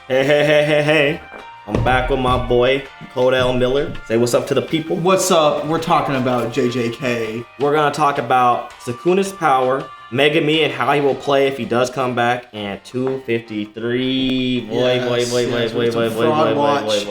Hey. I'm back with my boy, Codell Miller. Say what's up to the people. What's up? We're talking about JJK. We're gonna talk about Sukuna's power, Megumi and how he will play if he does come back, and 253. Boy.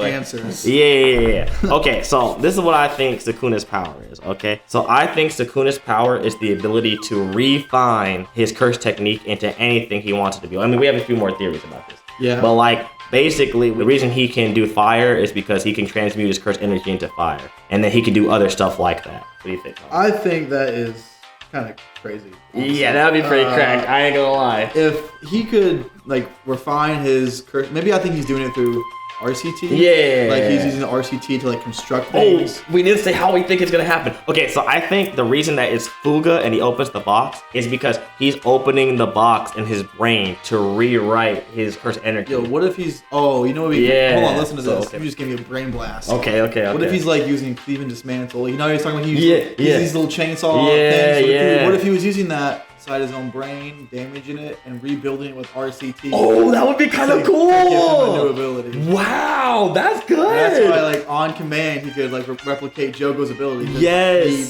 Answers. Yeah. Okay, so this is what I think Sukuna's power is, okay? So I think Sukuna's power is the ability to refine his curse technique into anything he wants it to be. I mean, we have a few more theories about this. Yeah. But like, basically, the reason he can do fire is because he can transmute his curse energy into fire. And then he can do other stuff like that. What do you think? I think that is kind of crazy. Honestly. Yeah, that would be pretty cracked. I ain't gonna lie. If he could, like, refine his curse, maybe I think he's doing it through RCT. Yeah. Like, he's using the RCT to, like, construct things. We didn't say how we think it's gonna happen. Okay, so I think the reason that it's Fuga and he opens the box is because he's opening the box in his brain to rewrite his curse energy. Yo, what if he's, you know what we, hold on, listen to this. Okay. You just gave me a brain blast. Okay. What if he's, like, using cleave and dismantle? You know, he's talking about he uses these little chainsaw things. What if he was using that inside his own brain, damaging it, and rebuilding it with RCT? Oh, that would be kind of cool. To give him a new ability. Wow, that's good. That's why, like, on command, he could, like, replicate Jogo's ability. Yes. He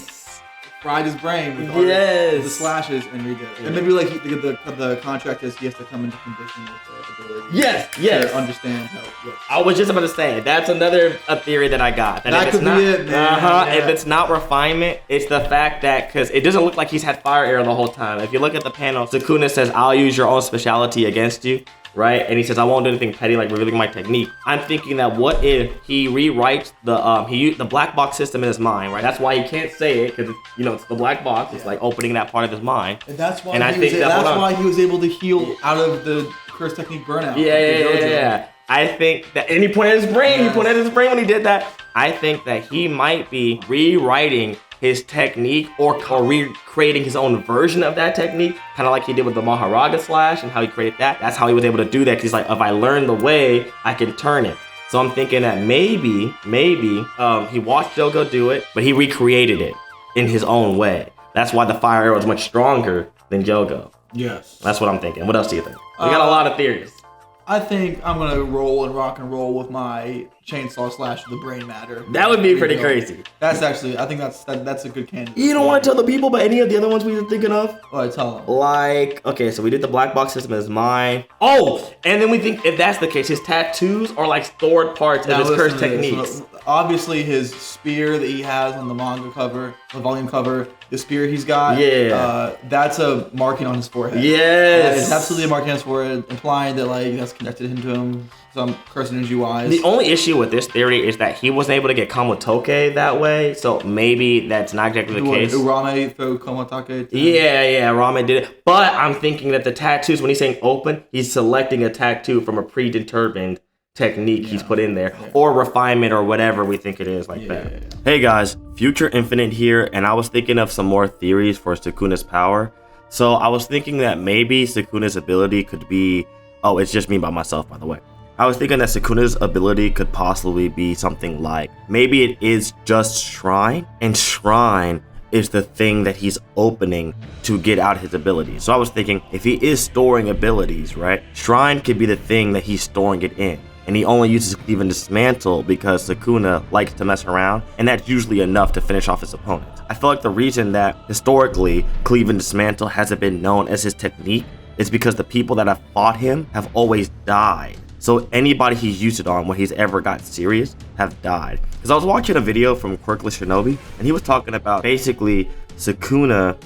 fried his brain with the slashes and redid it. And maybe, like, the contract is he has to come into condition with the ability. Yes. To understand how it works. I was just about to say, that's another theory that I got. That could be it, man. Yeah. If it's not refinement, it's the fact that, because it doesn't look like he's had fire arrow the whole time. If you look at the panel, Sukuna says, I'll use your own speciality against you. Right, and he says, I won't do anything petty like revealing my technique. I'm thinking that what if he rewrites the black box system in his mind, right? That's why he can't say it, because it's the black box. It's like opening that part of his mind. And that's why why he was able to heal out of the curse technique burnout. Yeah. I think that, and he pointed at his brain. Yes. He pointed at his brain when he did that. I think that he might be rewriting his technique or recreating his own version of that technique, kind of like he did with the Maharaga slash and how he created that. That's how he was able to do that, because he's like, if I learn the way, I can turn it. So I'm thinking that maybe he watched Jogo do it, but he recreated it in his own way. That's why the fire arrow is much stronger than Jogo. Yes. That's what I'm thinking. What else do you think? We got a lot of theories. I think I'm gonna rock and roll with my chainsaw slash the brain matter. That would be pretty crazy. That's actually, I think that's a good candidate. You don't want to tell the people about any of the other ones we were thinking of? Oh, I tell them. Like, okay, so we did the black box system as mine. Oh, and then we think if that's the case, his tattoos are like stored parts of his curse techniques. So, obviously, his spear that he has on the manga cover, the volume cover, the spear he's got, that's a marking on his forehead. Yes. It's absolutely a marking on his forehead, implying that, like, that's connected to him some curse energy wise. The only issue with this theory is that he wasn't able to get Kamotoke that way, so maybe that's not exactly the case. Urame threw Kamotoke. Yeah, Urame did it. But I'm thinking that the tattoos, when he's saying open, he's selecting a tattoo from a predetermined technique he's put in there, or refinement, or whatever we think it is, like that. Hey guys, Future Infinite here, and I was thinking of some more theories for Sukuna's power. So I was thinking that maybe Sukuna's ability could be, it's just me by myself, by the way. I was thinking that Sukuna's ability could possibly be something like, maybe it is just Shrine, and Shrine is the thing that he's opening to get out his abilities. So I was thinking, if he is storing abilities, right, Shrine could be the thing that he's storing it in. And he only uses Cleave and Dismantle because Sukuna likes to mess around, and that's usually enough to finish off his opponent. I feel like the reason that historically Cleave and Dismantle hasn't been known as his technique is because the people that have fought him have always died. So anybody he's used it on when he's ever got serious have died. Because I was watching a video from Quirkless Shinobi, and he was talking about basically Sukuna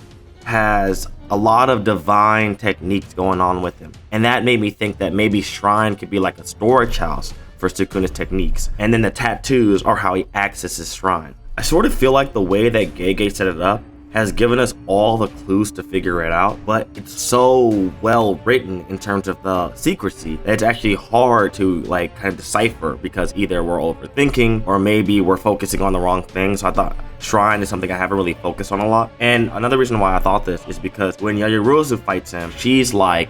has a lot of divine techniques going on with him. And that made me think that maybe Shrine could be like a storage house for Sukuna's techniques. And then the tattoos are how he accesses Shrine. I sort of feel like the way that JJK set it up has given us all the clues to figure it out, but it's so well written in terms of the secrecy that it's actually hard to like kind of decipher, because either we're overthinking or maybe we're focusing on the wrong thing. So I thought Shrine is something I haven't really focused on a lot. And another reason why I thought this is because when Yajiruzu fights him, she's like,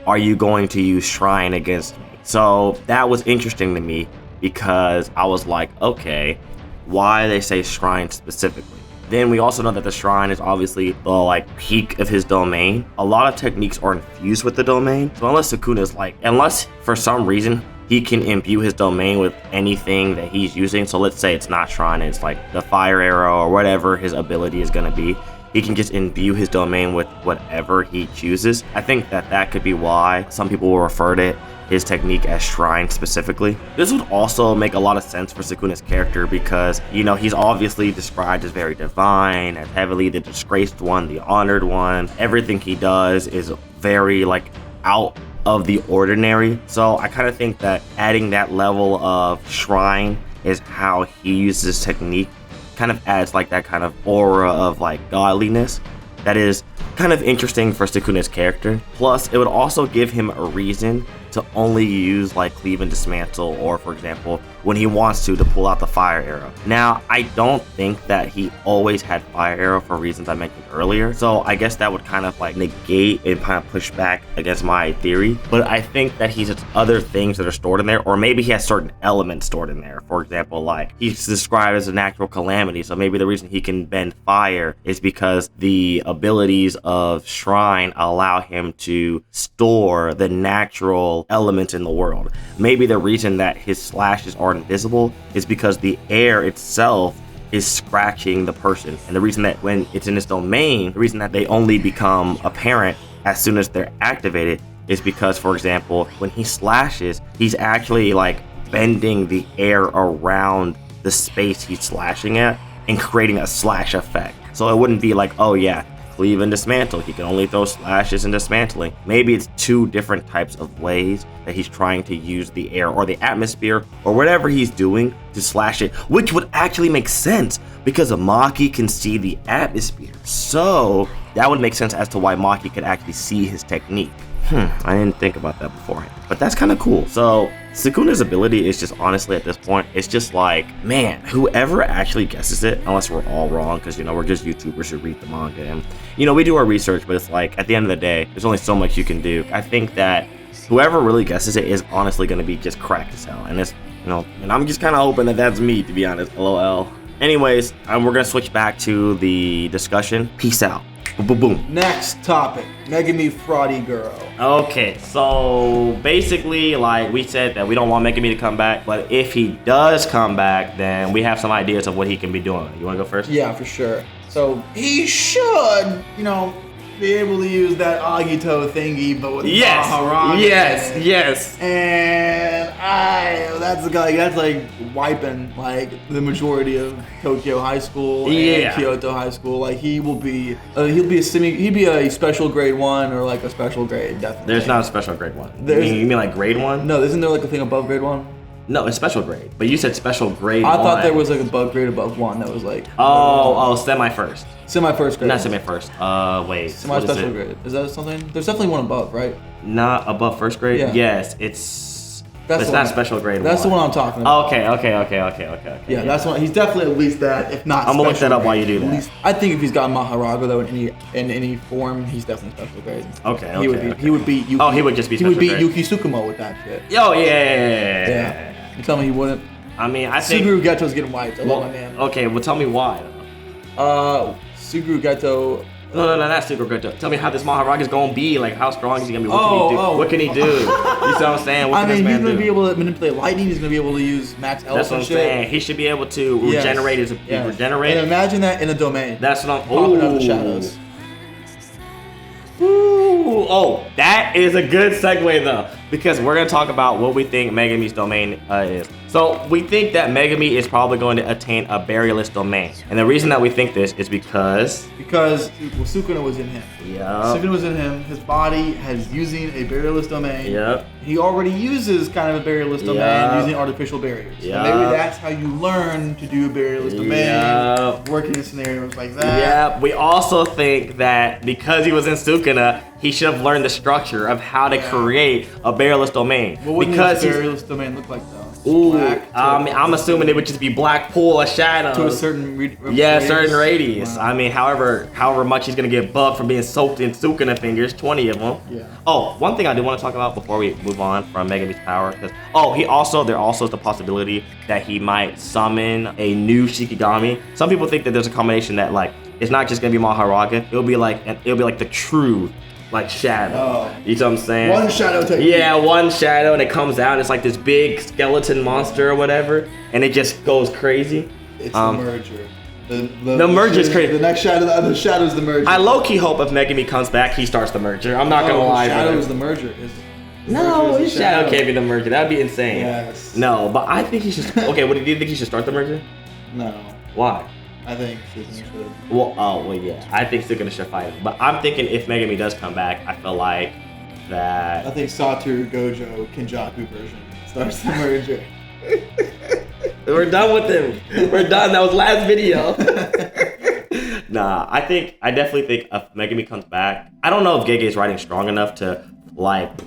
are you going to use Shrine against me? So that was interesting to me, because I was like, okay, why they say Shrine specifically? Then we also know that the Shrine is obviously the like peak of his domain. A lot of techniques are infused with the domain. So unless Sukuna is like, unless for some reason he can imbue his domain with anything that he's using. So let's say it's not shrine, it's like the fire arrow or whatever his ability is going to be. He can just imbue his domain with whatever he chooses. I think that could be why some people will refer to his technique as shrine specifically. This would also make a lot of sense for Sukuna's character because, you know, he's obviously described as very divine, as heavily the disgraced one, the honored one. Everything he does is very like out of the ordinary. So I kind of think that adding that level of shrine is how he uses his technique, kind of adds like that kind of aura of like godliness that is kind of interesting for Sukuna's character. Plus, it would also give him a reason to only use like cleave and dismantle, or for example, when he wants to pull out the fire arrow. Now, I don't think that he always had fire arrow for reasons I mentioned earlier, so I guess that would kind of like negate and kind of push back against my theory. But I think that he has other things that are stored in there, or maybe he has certain elements stored in there. For example, like he's described as a natural calamity, so maybe the reason he can bend fire is because the abilities of shrine allow him to store the natural elements in the world. Maybe the reason that his slashes are invisible is because the air itself is scratching the person, and the reason that when it's in his domain, the reason that they only become apparent as soon as they're activated is because, for example, when he slashes, he's actually like bending the air around the space he's slashing at and creating a slash effect. So it wouldn't be like, oh yeah, cleave and dismantle, he can only throw slashes and dismantling. Maybe it's two different types of ways that he's trying to use the air or the atmosphere or whatever he's doing to slash it, which would actually make sense because Maki can see the atmosphere. So that would make sense as to why Maki could actually see his technique. I didn't think about that beforehand, but that's kind of cool. So Sukuna's ability is just, honestly at this point, it's just like, man, whoever actually guesses it, unless we're all wrong, because, you know, we're just YouTubers who read the manga and, you know, we do our research, but it's like, at the end of the day, there's only so much you can do. I think that whoever really guesses it is honestly going to be just cracked as hell, and it's, you know, and I'm just kind of hoping that that's me, to be honest. LOL. Anyways, we're going to switch back to the discussion. Peace out. Boom, boom, boom. Next topic, Megumi Fraudy Girl. Okay, so basically, like we said that we don't want Megumi to come back, but if he does come back, then we have some ideas of what he can be doing. You want to go first? Yeah, for sure. So he should, you know, be able to use that Agito thingy, but with Maharage. Yes. And that's the guy. That's like wiping like the majority of Tokyo High School and Kyoto High School. Like he'll be a special grade 1 or like a special grade. Definitely. There's not a special grade 1. You mean like grade 1? No, isn't there like a thing above grade 1? No, it's special grade. But you said special grade 1. I thought there was like a grade above 1 that was like. Semi-first. Semi-first grade. Not semi-first. Wait. Semi-special grade. Is that something? There's definitely one above, right? Not above first grade? Yeah. Yes, it's not special grade 1. That's the one I'm talking about. Okay. Yeah, that's one. He's definitely at least that, if not. I'm gonna look that up while you do that. Least, I think if he's got Maharaga though in any form, he's definitely special grade. Okay. He would beat Yuki. Oh, he would just be special grade. He would beat Yuki Tsukumo with that shit. Oh yeah. You tell me he wouldn't. I mean, I think Suguru Geto's getting wiped. I love my man. Okay, well tell me why. Suguru Geto. No, not Suguru Geto. Tell me how this Maharaga is gonna be. Like, how strong is he gonna be? What can he do? You see what I'm saying? What can this man do? He's gonna be able to manipulate lightning. He's gonna be able to use max health. That's what I'm saying. He should be able to regenerate his regenerate. And imagine that in a domain. That's what I'm popping out of the shadows. Ooh, oh, that is a good segue though, because we're gonna talk about what we think Megumi's domain is. So we think that Megumi is probably going to attain a barrierless domain, and the reason that we think this is because Sukuna was in him. Yeah. Sukuna was in him. His body has using a barrierless domain. Yep. He already uses kind of a barrierless domain using artificial barriers. Yeah. So maybe that's how you learn to do a barrierless domain. Working in scenarios like that. Yeah. We also think that because he was in Sukuna, he should have learned the structure of how to create a barrierless domain. What would his barrierless domain look like though? Ooh, I'm assuming it would just be black pool of shadows. To a certain certain radius. Wow. I mean, however much he's gonna get bugged from being soaked in Sukuna fingers, 20 of them. Yeah. Oh, one thing I do want to talk about before we move on from Megumi's power, because there also is the possibility that he might summon a new Shikigami. Some people think that there's a combination that like it's not just gonna be Maharaga. It'll be like the true like shadow. Oh. You know what I'm saying? One shadow technique. Yeah, one shadow, and it comes out. And it's like this big skeleton monster or whatever, and it just goes crazy. It's the merger. The merger's crazy. The next shadow, the shadow's the merger. I low-key hope if Megumi comes back, he starts the merger. I'm not gonna lie. Shadow is the merger. No, his shadow can't be the merger. That'd be insane. Yes. No, but I think he should. Okay, what do you think he should start the merger? No. Why? I think Sukuna should. Well, yeah. I think Sukuna should fight him. But I'm thinking if Megumi does come back, I feel like that. I think Satoru Gojo Kenjaku version starts the merger. We're done with him. We're done. That was last video. Nah, I definitely think if Megumi comes back, I don't know if Gege's writing strong enough to like.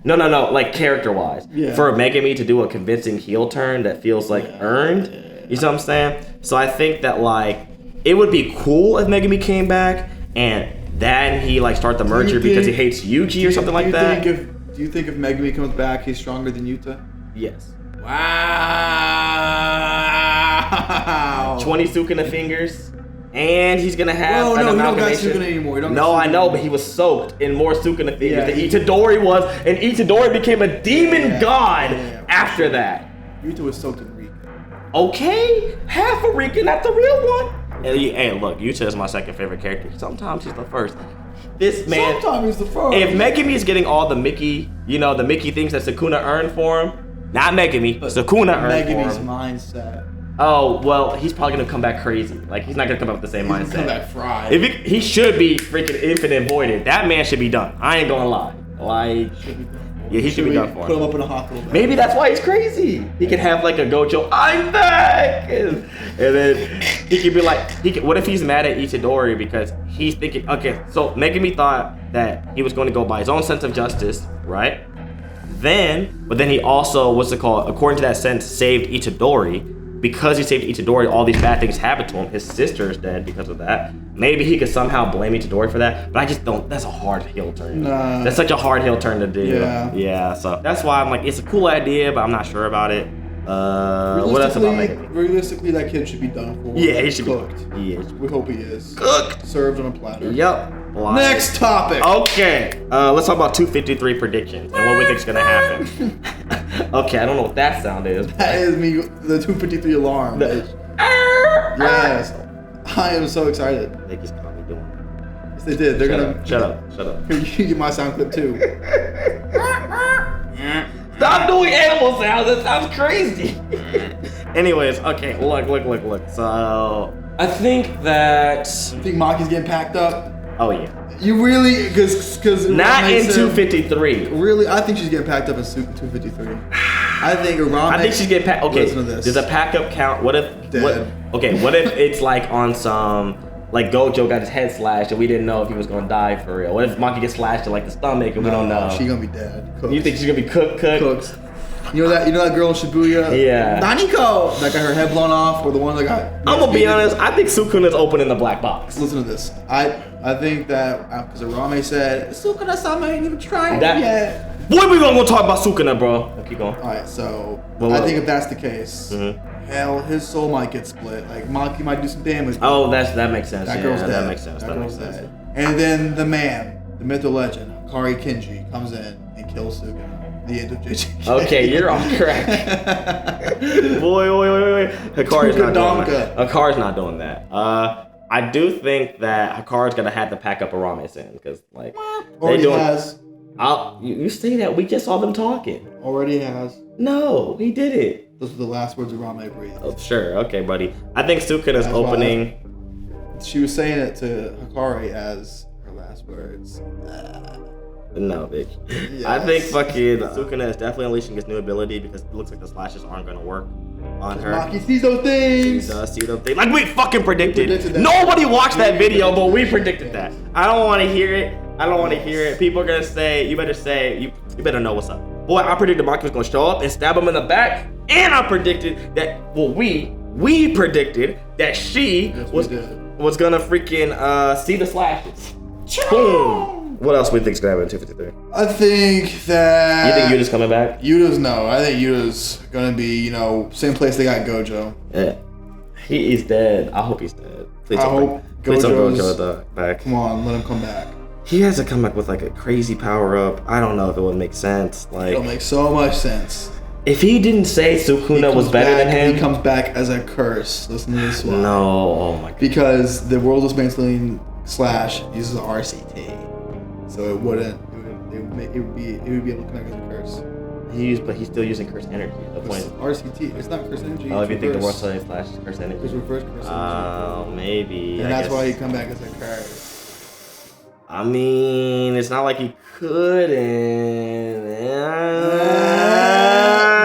No, like character-wise, for Megumi to do a convincing heel turn that feels like earned. You know what I'm saying? So I think that like it would be cool if Megumi came back and then he like start the merger because he hates Yuji or something like that. Do you think if Megumi comes back, he's stronger than Yuta? Yes. Wow. 20 Sukuna fingers. And he's gonna have an amalgamation. He don't got Sukuna anymore. I know, but he was soaked in more Sukuna fingers than Itadori was, and Itadori became a demon god after that. Yuta was soaked in Rika. Okay, half a Rika, not the real one. Hey, look, Yuta is my second favorite character. Sometimes he's the first. This man. Sometimes he's the first. If Megumi is getting all the Mickey, the Mickey things that Sukuna earned for him, not Megumi, Sukuna earned for him. Megumi's mindset. Oh, well, he's probably gonna come back crazy. Like, he's not gonna come back with the same mindset. He's gonna come back fried. He should be freaking infinite voided. That man should be done. I ain't gonna lie. Like, he should be done for him. Put him up in a hospital bed. Maybe that's why he's crazy. He could have like a Gojo, I'm back! And then he could be like, what if he's mad at Itadori because he's thinking, okay, so Megumi thought that he was going to go by his own sense of justice, right? But then he also, according to that sense, saved Itadori. Because he saved Itadori, all these bad things happened to him. His sister is dead because of that. Maybe he could somehow blame Itadori for that, but I just don't. That's a hard heel turn. Nah. That's such a hard heel turn to do. Yeah. So that's why I'm like, it's a cool idea, but I'm not sure about it. What else about Megumi? Realistically, that kid should be done for. Yeah, he should cooked. be. We hope he is. Cooked. Served on a platter. Yep. Next topic. Okay. Let's talk about 253 predictions and what we think is gonna happen. Okay, I don't know what that sound is. That is me, the 253 alarm. Yes. I am so excited. They just caught me doing it. Yes, they did. They're gonna. Shut up. You get my sound clip too. Stop doing animal sounds. That sounds crazy. Anyways, okay. Look. So I think that. You think Maki's getting packed up? Oh yeah. You really? Because not in 253. Really, I think she's getting packed up in 253. I think she's getting packed. Okay. Listen to this. Does a pack up count? What if? Dead. What if it's like on some? Like Gojo got his head slashed and we didn't know if he was gonna die for real. What if Maki gets slashed in like the stomach and we don't know? She's gonna be dead. You think she's gonna be cooked? You know that girl in Shibuya? Yeah. Naniko! That got her head blown off, or the one that got. I'm gonna be honest. I think Sukuna's opening the black box. Listen to this. I think that because Arame said Sukuna-sama ain't even trying yet. Boy, we gonna go talk about Sukuna, bro. Keep going. All right, so I think if that's the case, hell, his soul might get split. Like Maki might do some damage. Oh, that makes sense. That girl's dead. That makes sense. That girl's dead. And then the man, the myth or legend, Hikari Kenji, comes in and kills Sukuna. The end of JJK. Okay, you're on track. Boy, wait. Hikari's not doing that. Hikari's not doing that. I do think that Hikari's gonna have to pack up Arame-san because like already has. You say that we just saw them talking. Already has. No, he did it. Those were the last words Arame breathed. Oh, sure. Okay, buddy. I think Sukuna's opening. She was saying it to Hikari as her last words. No, bitch. Yes. I think fucking Sukuna is definitely unleashing his new ability because it looks like the slashes aren't gonna work on her. Maki sees those things. She does see those things. Like we fucking predicted. Nobody watched that video, but we predicted that. I don't want to hear it. People are gonna say, you better know what's up. Boy, I predicted Maki was gonna show up and stab him in the back, and I predicted that. Well, we predicted that she was gonna freaking see the slashes. Boom. What else we think is gonna happen in 253? I think that. You think Yuta's coming back? Yuta's no. I think Yuta's gonna be, same place they got Gojo. Yeah. He is dead. I hope he's dead. Please I don't hope Gojo back. Come on, let him come back. He has to come back with like a crazy power up. I don't know if it would make sense. Like, it'll make so much sense. If he didn't say Sukuna was better than him, he comes back as a curse. Listen to this one. No, oh my god. Because the world dismantling slash uses RCT, so it wouldn't. It would be able to connect as a curse. But he's still using curse energy. The point. RCT. It's not curse energy. Oh, if you think the world slash curse energy. It's reverse curse energy. Oh, maybe. And that's why he come back as a curse. I mean, it's not like he couldn't.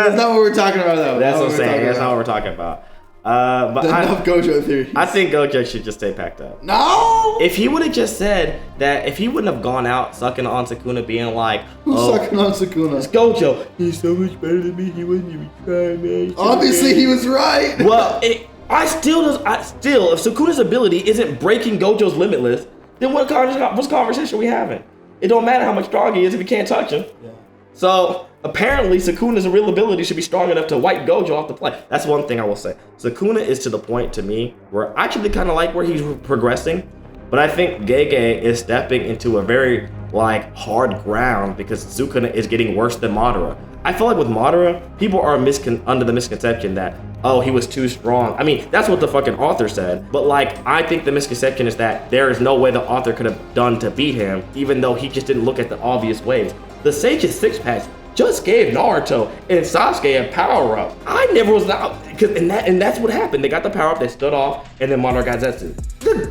That's not what we're talking about, though. That's what I'm saying. That's not what we're talking about. But enough Gojo theories. I think Gojo should just stay packed up. No! If he would have just said that, if he wouldn't have gone out sucking on Sukuna, being like, who's sucking on Sukuna? It's Gojo. He's so much better than me. He wouldn't even try, man. Obviously, he was right. Well, if Sukuna's ability isn't breaking Gojo's limitless, then what conversation are we having? It don't matter how much strong he is if you can't touch him. Yeah. So apparently Sukuna's real ability should be strong enough to wipe Gojo off the play. That's one thing I will say. Sukuna is to the point to me where I actually kind of like where he's progressing, but I think JJK is stepping into a very like hard ground because Sukuna is getting worse than Madara. I feel like with Madara, people are under the misconception that, oh, he was too strong. I mean, that's what the fucking author said. But like, I think the misconception is that there is no way the author could have done to beat him, even though he just didn't look at the obvious ways. The Sage's six packs just gave Naruto and Sasuke a power up. I never was not, and that's what happened. They got the power up, they stood off, and then Madara got Zetsu.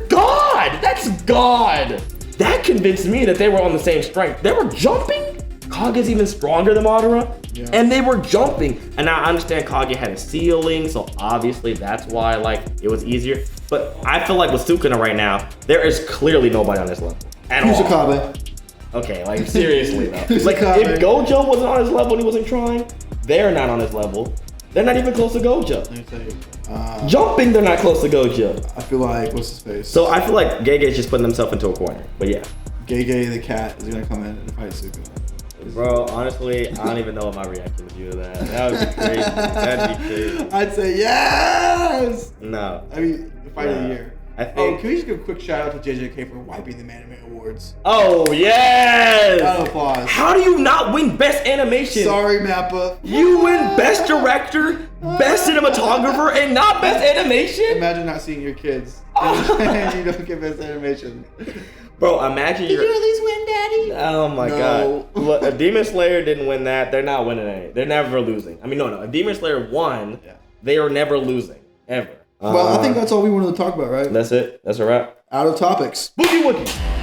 God, that's God. That convinced me that they were on the same strength. They were jumping. Kage's even stronger than Madara, and they were jumping. And now I understand Kage had a ceiling, so obviously that's why like it was easier. But I feel like with Sukuna right now, there is clearly nobody on this level at all. Kabe. Okay, like seriously though. Like if Gojo wasn't on his level and he wasn't trying, they're not on his level. They're not even close to Gojo. Let me tell you. Jumping, they're not close to Gojo. I feel like, what's his face? So I feel like JJK's just putting himself into a corner. But yeah. JJ the cat is gonna come in and fight Sukuna. Bro, honestly, I don't even know what my reaction would be to that. That would be crazy. That'd be crazy. I'd say yes! No. I mean, the fight of the year. I think. Can we just give a quick shout out to JJK for wiping the Anime Awards? Oh, yes! Round of applause. How do you not win Best Animation? Sorry, Mappa. You win Best Director, Best Cinematographer, and not Best Animation? Imagine not seeing your kids and you don't get Best Animation. Bro, imagine Did you at least win, Daddy? Oh my god. Look, if Demon Slayer didn't win that, they're not winning any. They're never losing. I mean, no. If Demon Slayer won, they are never losing. Ever. Well, I think that's all we wanted to talk about, right? That's it. That's a wrap. Out of topics. Boogie Woogie.